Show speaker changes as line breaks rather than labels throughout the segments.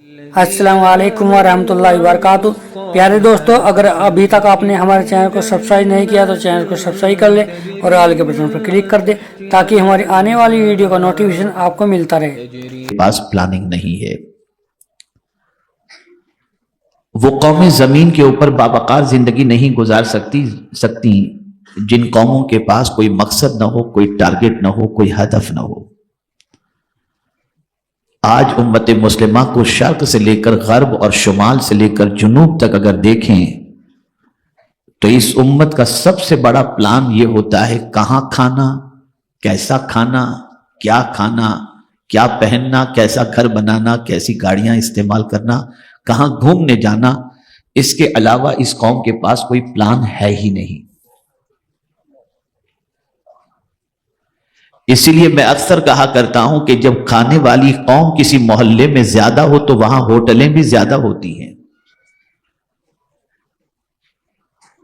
अस्सलाम वालेकुम वरहमतुल्लाहि वबरकातुहू। प्यारे दोस्तों, अगर अभी तक आपने हमारे चैनल को सब्सक्राइब नहीं किया तो चैनल को सब्सक्राइब कर ले और ऑल के बटन पर क्लिक कर दे ताकि हमारी आने वाली वीडियो का नोटिफिकेशन आपको मिलता रहे।
पास प्लानिंग नहीं है। वो कौमें जमीन के ऊपर बावकार जिंदगी नहीं गुजार सकती जिन कौमों के पास कोई मकसद न हो, कोई टारगेट न हो, कोई हदफ न हो। आज उम्मत मुस्लिमा को शर्क से लेकर गर्ब और शुमाल से लेकर जुनूब तक अगर देखें तो इस उम्मत का सबसे बड़ा प्लान यह होता है कहां खाना, कैसा खाना, क्या पहनना, कैसा घर बनाना, कैसी गाड़ियां इस्तेमाल करना, कहां घूमने जाना। इसके अलावा इस कौम के पास कोई प्लान है ही नहीं। इसीलिए मैं अक्सर कहा करता हूं कि जब खाने वाली कौम किसी मोहल्ले में ज्यादा हो तो वहां होटलें भी ज्यादा होती हैं।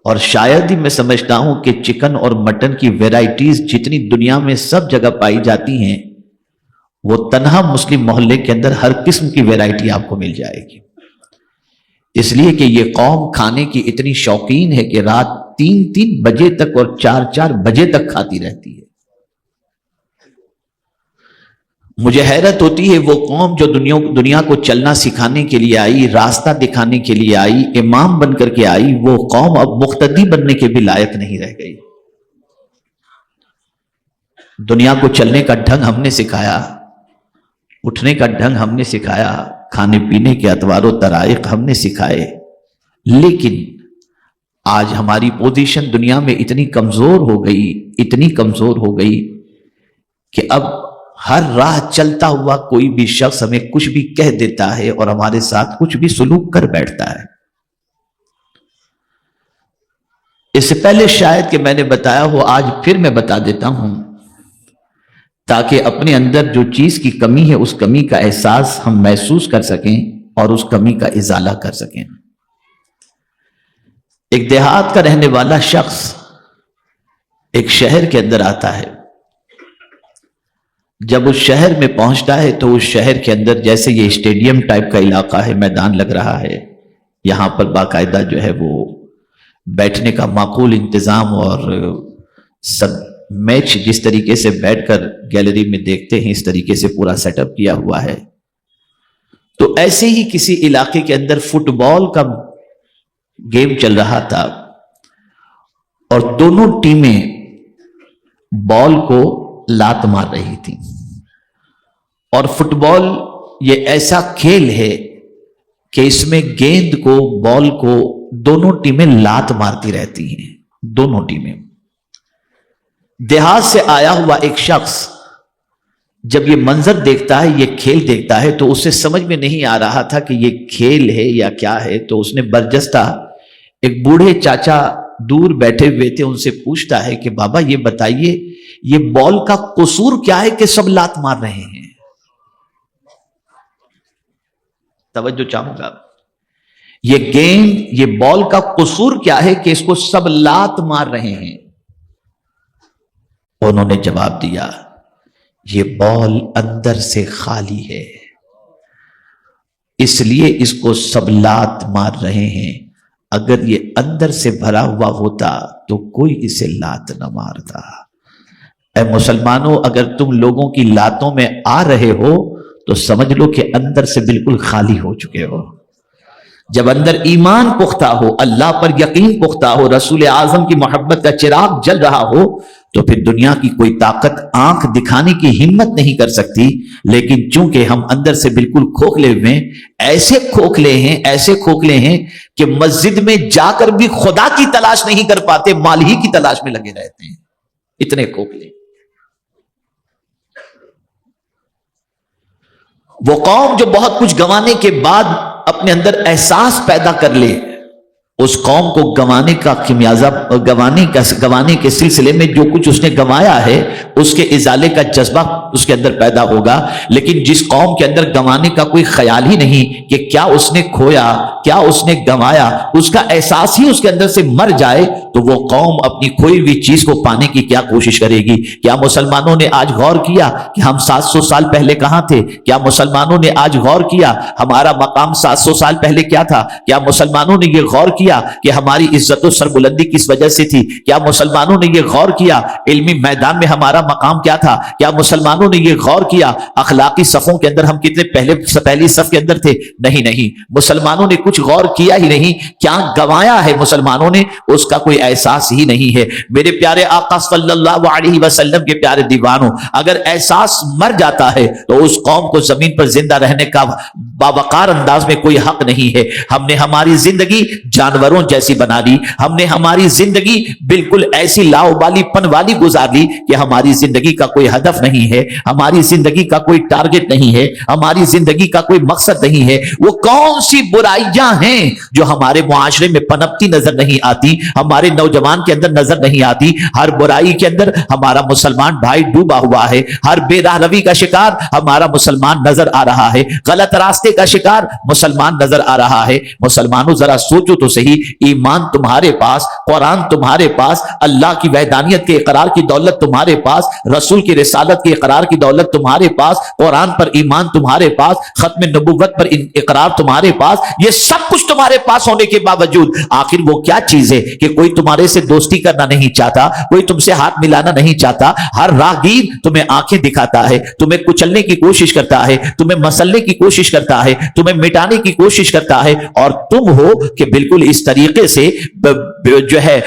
और शायद ही मैं समझता हूं कि चिकन और मटन की वैरायटीज जितनी दुनिया में सब जगह पाई जाती हैं, वो तन्हा मुस्लिम मोहल्ले के अंदर हर किस्म की वैरायटी आपको मिल जाएगी। इसलिए कि ये कौम खाने की इतनी शौकीन है कि रात 3-3 बजे तक और 4-4 बजे तक खाती रहती है। मुझे हैरत होती है वो कौम जो दुनिया को चलना सिखाने के लिए आई, रास्ता दिखाने के लिए आई, इमाम बनकर के आई, वो कौम अब मुक्तदी बनने के भी लायक नहीं रह गई। दुनिया को चलने का ढंग हमने सिखाया, उठने का ढंग हमने सिखाया, खाने पीने के अतवार तराइक हमने सिखाए, लेकिन आज हमारी पोजीशन दुनिया में इतनी कमजोर हो गई कि अब हर राह चलता हुआ कोई भी शख्स हमें कुछ भी कह देता है और हमारे साथ कुछ भी सुलूक कर बैठता है। इससे पहले शायद कि मैंने बताया हो, आज फिर मैं बता देता हूं ताकि अपने अंदर जो चीज की कमी है उस कमी का एहसास हम महसूस कर सकें और उस कमी का इजाला कर सकें। एक देहात का रहने वाला शख्स एक शहर के अंदर आता है। जब उस शहर में पहुंचता है तो उस शहर के अंदर, जैसे ये स्टेडियम टाइप का इलाका है, मैदान लग रहा है, यहां पर बाकायदा जो है वो बैठने का माकूल इंतजाम और सब मैच जिस तरीके से बैठकर गैलरी में देखते हैं इस तरीके से पूरा सेटअप किया हुआ है। तो ऐसे ही किसी इलाके के अंदर फुटबॉल का गेम चल रहा था और दोनों टीमें बॉल को लात मार रही थी। और फुटबॉल ये ऐसा खेल है कि इसमें गेंद को, बॉल को दोनों टीमें लात मारती रहती हैं, दोनों टीमें। देहात से आया हुआ एक शख्स जब ये मंजर देखता है, ये खेल देखता है, तो उसे समझ में नहीं आ रहा था कि ये खेल है या क्या है। तो उसने बरजस्ता एक बूढ़े चाचा दूर बैठे हुए थे, उनसे पूछता है कि बाबा ये बताइए, ये बॉल का कसूर क्या है कि सब लात मार रहे हैं? तवज्जो चाहूंगा, ये गेंद, ये बॉल का कसूर क्या है कि इसको सब लात मार रहे हैं? उन्होंने जवाब दिया, ये बॉल अंदर से खाली है, इसलिए इसको सब लात मार रहे हैं। अगर ये अंदर से भरा हुआ होता तो कोई इसे लात न मारता। ऐ मुसलमानों, अगर तुम लोगों की लातों में आ रहे हो तो समझ लो कि अंदर से बिल्कुल खाली हो चुके हो। जब अंदर ईमान पुख्ता हो, अल्लाह पर यकीन पुख्ता हो, रसूल आजम की मोहब्बत का चिराग जल रहा हो, तो फिर दुनिया की कोई ताकत आंख दिखाने की हिम्मत नहीं कर सकती। लेकिन चूंकि हम अंदर से बिल्कुल खोखले हुए हैं, ऐसे खोखले हैं कि मस्जिद में जाकर भी खुदा की तलाश नहीं कर पाते, माल ही की तलाश में लगे रहते हैं, इतने खोखले। वो कौम जो बहुत कुछ गंवाने के बाद अपने अंदर एहसास पैदा कर ले उस कौम को गंवाने का खिमियाजा, गंवाने के सिलसिले में जो कुछ उसने गंवाया है उसके इजाले का जज्बा उसके अंदर पैदा होगा। लेकिन जिस कौम के अंदर गंवाने का कोई ख्याल ही नहीं कि क्या उसने खोया, क्या उसने गंवाया, उसका एहसास ही उसके अंदर से मर जाए, तो वो कौम अपनी खोई हुई चीज को पाने की क्या कोशिश करेगी। क्या मुसलमानों ने आज गौर किया कि हम 700 साल पहले कहां थे? क्या मुसलमानों ने आज गौर किया हमारा मकाम 700 साल पहले क्या था? क्या मुसलमानों ने यह गौर किया कि हमारी इज्जत और सरबुलंदी किस वजह से थी? क्या मुसलमानों ने यह गौर किया इल्मी मैदान में हमारा मकाम क्या था? क्या मुसलमानों ने यह गौर किया अखलाकी सफों के अंदर हम कितने पहली सफ के अंदर थे? नहीं, मुसलमानों ने कुछ गौर किया ही नहीं। क्या गंवाया है मुसलमानों ने, उसका कोई एहसास ही नहीं है। मेरे प्यारे आका सल्लल्लाहु अलैहि वसल्लम के प्यारे दीवानों, अगर एहसास मर जाता है तो उस कौम को जमीन पर जिंदा रहने का बावकार अंदाज में कोई हक नहीं है। हमने हमारी जिंदगी जानवरों जैसी बना ली, हमने हमारी जिंदगी बिल्कुल ऐसी लाउबालीपन वाली गुजार ली कि हमारी जिंदगी का कोई हदफ नहीं है, हमारी जिंदगी का कोई टारगेट नहीं है, हमारी जिंदगी का कोई मकसद नहीं है। वो कौन सी बुराइयां हैं जो हमारे मुआशरे में पनपती नजर नहीं आती, हमारे नौजवान के अंदर नजर नहीं आती? हर बुराई के अंदर हमारा मुसलमान भाई डूबा हुआ है, हर बेराहरवी का शिकार हमारा मुसलमान नजर आ रहा है, गलत रास्ते का शिकार मुसलमान नजर आ रहा है। मुसलमानों जरा सोचो तो सही, ईमान तुम्हारे पास, कुरान तुम्हारे पास, अल्लाह की वहदानियत के इकरार की दौलत तुम्हारे पास, रसूल की रिसालत के इकरार की दौलत तुम्हारे पास, कुरान पर ईमान तुम्हारे पास, खत्म नबुव्वत पर इकरार तुम्हारे पास, ये सब कुछ तुम्हारे पास होने के बावजूद आखिर वो क्या चीज है कि कोई तुम्हारे से दोस्ती करना नहीं चाहता, कोई तुमसे हाथ मिलाना नहीं चाहता? हर राहगीर तुम्हें आंखें दिखाता है, तुम्हें कुचलने की कोशिश करता है, तुम्हें मसलने की कोशिश करता है, तुम्हें मिटाने की कोशिश करता है, और तुम हो कि बिल्कुल इस तरीके से जो है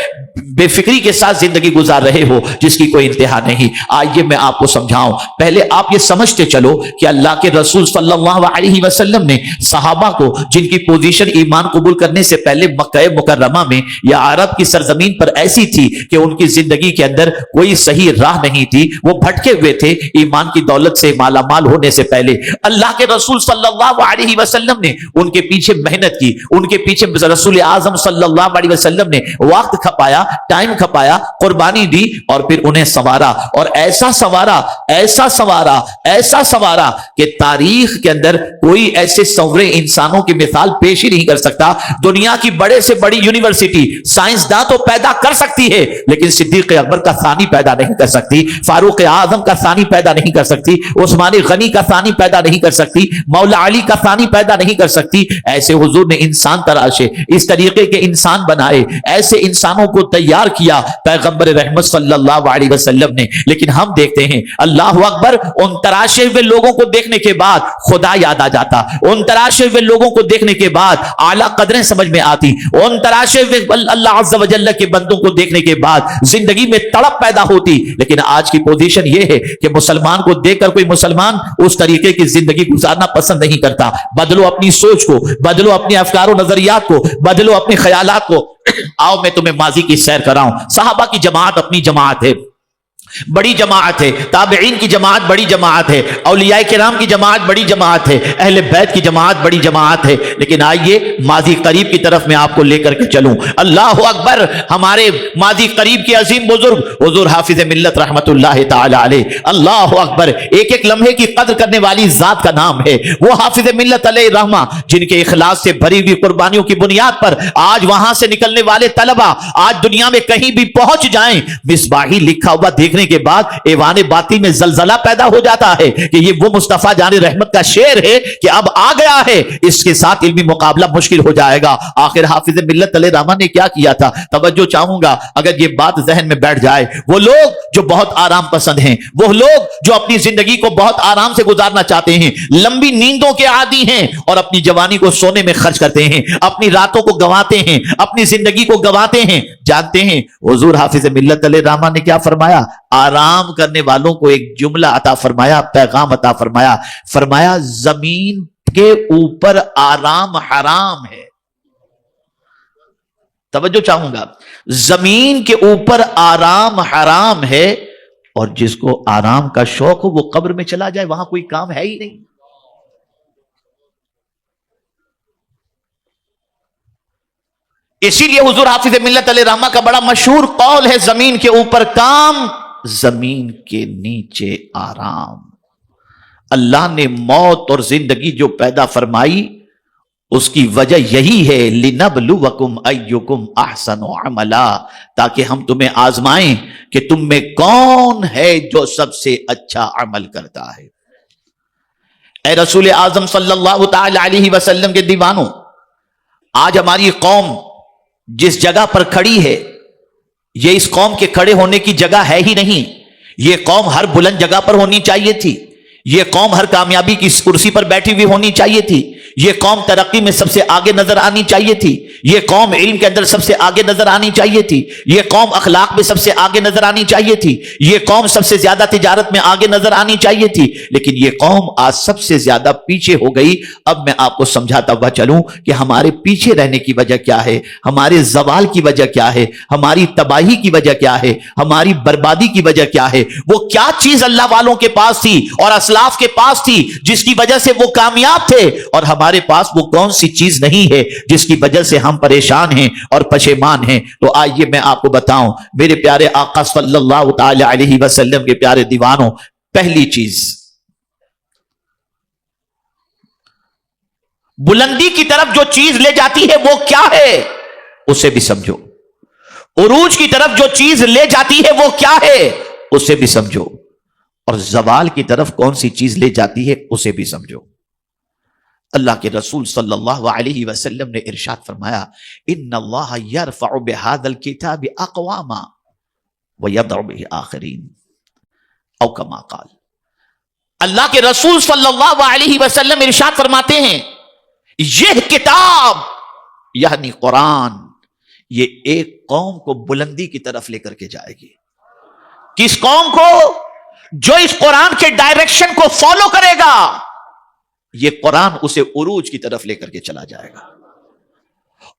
बेफिक्री के साथ जिंदगी गुजार रहे हो जिसकी कोई इंतहा नहीं। आइए मैं आपको समझाऊं। पहले आप ये समझते चलो कि अल्लाह के रसूल सल्लल्लाहु अलैहि वसल्लम ने सहाबा को, जिनकी पोजीशन ईमान कबूल करने से पहले मक्का मुकर्रमा में या अरब की सरजमीन पर ऐसी थी कि उनकी जिंदगी के अंदर कोई सही राह नहीं थी, वो भटके हुए थे ईमान की दौलत से मालामाल होने से पहले, अल्लाह के रसूल सल्लल्लाहु अलैहि वसल्लम ने उनके पीछे मेहनत की, उनके पीछे रसूल आजम सल्लल्लाहु अलैहि वसल्लम ने वक्त खपाया, टाइम खपाया, कुर्बानी दी और फिर उन्हें संवारा, और ऐसा संवारा, ऐसा संवारा, ऐसा संवारा कि तारीख के अंदर कोई ऐसे संवरे इंसानों की मिसाल पेश ही नहीं कर सकता। दुनिया की बड़े से बड़ी यूनिवर्सिटी साइंसदान तो पैदा कर सकती है, लेकिन सिद्दीक अकबर का सानी पैदा नहीं कर सकती, फारूक आजम का सानी पैदा नहीं कर सकती, उस्मान गनी का सानी पैदा नहीं कर सकती, मौला अली का सानी पैदा नहीं कर सकती। ऐसे हुजूर ने इंसान तराशे, इस तरीके के इंसान बनाए, ऐसे इंसानों को तैयार किया पैगंबर रहमत सल्लल्लाहु अलैहि वसल्लम ने। लेकिन हम देखते हैं अल्लाह अकबर, उन तराशे हुए लोगों को देखने के बाद खुदा याद आ जाता, उन तराशे हुए लोगों को देखने के बाद आला कदरें समझ में आती, उन तराशे हुए अल्लाह अज़्ज़ा व जल्ल के बंदों को देखने के बाद जिंदगी में तड़प पैदा होती। लेकिन आज की पोजीशन यह है कि मुसलमान को देखकर कोई मुसलमान उस तरीके की जिंदगी गुजारना पसंद नहीं करता। बदलो अपनी सोच को, बदलो अपने अफकार और नजरियात को, बदलो अपने ख्यालात को। आओ मैं तुम्हें माजी की सैर कराऊं। सहाबा की जमात अपनी जमात है, बड़ी जमात है, ताबईन की जमात बड़ी जमात है, औलिया किराम की जमात बड़ी जमात है, अहले बैत की जमात बड़ी जमात है। लेकिन आइए माजी करीब की तरफ मैं आपको लेकर के चलूं। अल्लाह अकबर, हमारे माजी करीब के अजीम बुजुर्ग हुजूर हाफिज मिल्लत रहमतुल्लाह ताला अलैह, अल्लाह अकबर, एक एक लम्हे की कद्र करने वाली जात का नाम है वो हाफिज मिल्लत अलैह रहमा, जिनके इखलास से भरी हुई कुर्बानियों की बुनियाद पर आज वहां से निकलने वाले तलबा आज दुनिया में कहीं भी पहुंच जाएं, मिसबाही लिखा हुआ देखने के बाद ऐवाने बाती में जलजला पैदा हो जाता है कि ये वो मुस्तफा जाने रहमत का शेर है कि अब आ गया है, इसके साथ इल्मी मुकाबला मुश्किल हो जाएगा। आखिर हाफिज मिल्लत अलैह रहमा ने क्या किया था? तवज्जो चाहूंगा अगर ये बात जहन में बैठ जाए। वो लोग जो बहुत आराम पसंद हैं, वो लोग जो अपनी जिंदगी को बहुत आराम से गुजारना चाहते हैं, लंबी नींदों के आदी हैं और अपनी जवानी को सोने में खर्च करते हैं, अपनी रातों को गंवाते हैं, अपनी जिंदगी को गंवाते हैं, जानते हैं हुजूर हाफिज मिल्लत अलैह रहमा ने क्या फरमाया? आराम करने वालों को एक जुमला अता फरमाया, पैगाम अता फरमाया, फरमाया जमीन के ऊपर आराम हराम है। तवज्जो चाहूंगा, जमीन के ऊपर आराम हराम है, और जिसको आराम का शौक हो वो कब्र में चला जाए, वहां कोई काम है ही नहीं। इसीलिए हुजूर हाफिज मिल्लत अली रहमा का बड़ा मशहूर कौल है, जमीन के ऊपर काम, जमीन के नीचे आराम। अल्लाह ने मौत और जिंदगी जो पैदा फरमाई उसकी वजह यही है, लिनबलुवकुम अय्युकुम अहसनु अमला, ताकि हम तुम्हें आजमाएं कि तुम में कौन है जो सबसे अच्छा अमल करता है। ए रसूल आजम सल्लल्लाहु तआला अलैहि वसल्लम के दीवानों, आज हमारी कौम जिस जगह पर खड़ी है, ये इस कौम के खड़े होने की जगह है ही नहीं। ये कौम हर बुलंद जगह पर होनी चाहिए थी, ये कौम हर कामयाबी की कुर्सी पर बैठी हुई होनी चाहिए थी, ये कौम तरक्की में सबसे आगे नजर आनी चाहिए थी, ये कौम इल्म के अंदर सबसे आगे नजर आनी चाहिए थी, ये कौम अखलाक में सबसे आगे नजर आनी चाहिए थी, ये कौम सबसे ज्यादा तिजारत में आगे नजर आनी चाहिए थी, लेकिन ये कौम आज सबसे ज्यादा पीछे हो गई। अब मैं आपको समझाता हुआ चलूं कि हमारे पीछे रहने की वजह क्या है, हमारे जवाल की वजह क्या है, हमारी तबाही की वजह क्या है, हमारी बर्बादी की वजह क्या है। वो क्या चीज अल्लाह वालों के पास थी और असलाफ के पास थी जिसकी वजह से वो कामयाब थे, और हमारे पास वो कौन सी चीज नहीं है जिसकी वजह से हम परेशान हैं और पशेमान हैं। तो आइए मैं आपको बताऊं मेरे प्यारे आका सल्लल्लाहु तआला अलैहि वसल्लम के प्यारे दीवानों, पहली चीज बुलंदी की तरफ जो चीज ले जाती है वो क्या है उसे भी समझो, उरूज की तरफ जो चीज ले जाती है वो क्या है उसे भी समझो, और जवाल की तरफ कौन सी चीज ले जाती है उसे भी समझो। अल्लाह के रसूल सल्लल्लाहु अलैहि वसल्लम ने इरशाद फरमाया, इन्नल्लाह यरफउ बिहादल किताबि अक़वामा व यदउ बिहि आखरीन, औ कमा क़ाल। अल्लाह के रसूल सल्लल्लाहु अलैहि वसल्लम इरशाद फरमाते हैं, यह किताब यानी कुरान, ये एक कौम को बुलंदी की तरफ लेकर के जाएगी। किस कौम को? जो इस कुरान के डायरेक्शन को फॉलो करेगा, ये कुरान उसे उरूज की तरफ लेकर के चला जाएगा,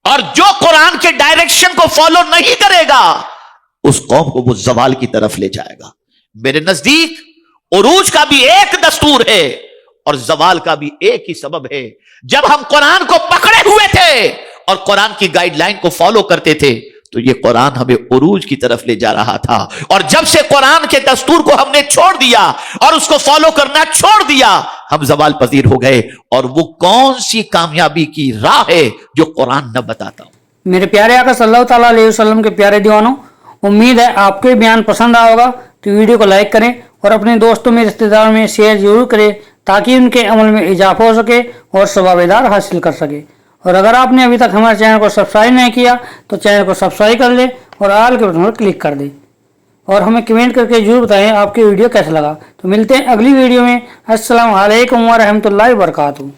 और जो कुरान के डायरेक्शन को फॉलो नहीं करेगा उस कौम को वो जवाल की तरफ ले जाएगा। मेरे नजदीक उरूज का भी एक दस्तूर है और जवाल का भी एक ही सबब है। जब हम कुरान को पकड़े हुए थे और कुरान की गाइडलाइन को फॉलो करते थे तो ये कुरान हमें उरूज की तरफ ले जा रहा था, और जब से कुरान के दस्तूर को हमने छोड़ दिया और उसको फॉलो करना छोड़ दिया, हम जवाल पजीर हो गए। और वो कौन सी कामयाबी की राह है जो कुरान न बताता।
मेरे प्यारे आका सल्लल्लाहु ताला अलैहि वसल्लम के प्यारे दीवानों, उम्मीद है आपको बयान पसंद आया होगा। तो वीडियो को लाइक करें और अपने दोस्तों में रिश्तेदारों में शेयर जरूर करें ताकि उनके अमल में इजाफा हो सके और सवाबेदार हासिल कर सके। और अगर आपने अभी तक हमारे चैनल को सब्सक्राइब नहीं किया तो चैनल को सब्सक्राइब कर ले और आल के बटन पर क्लिक कर दे, और हमें कमेंट करके जरूर बताएं आपकी वीडियो कैसा लगा। तो मिलते हैं अगली वीडियो में। अस्सलाम वालेकुम व रहमतुल्लाहि व बरकातहू।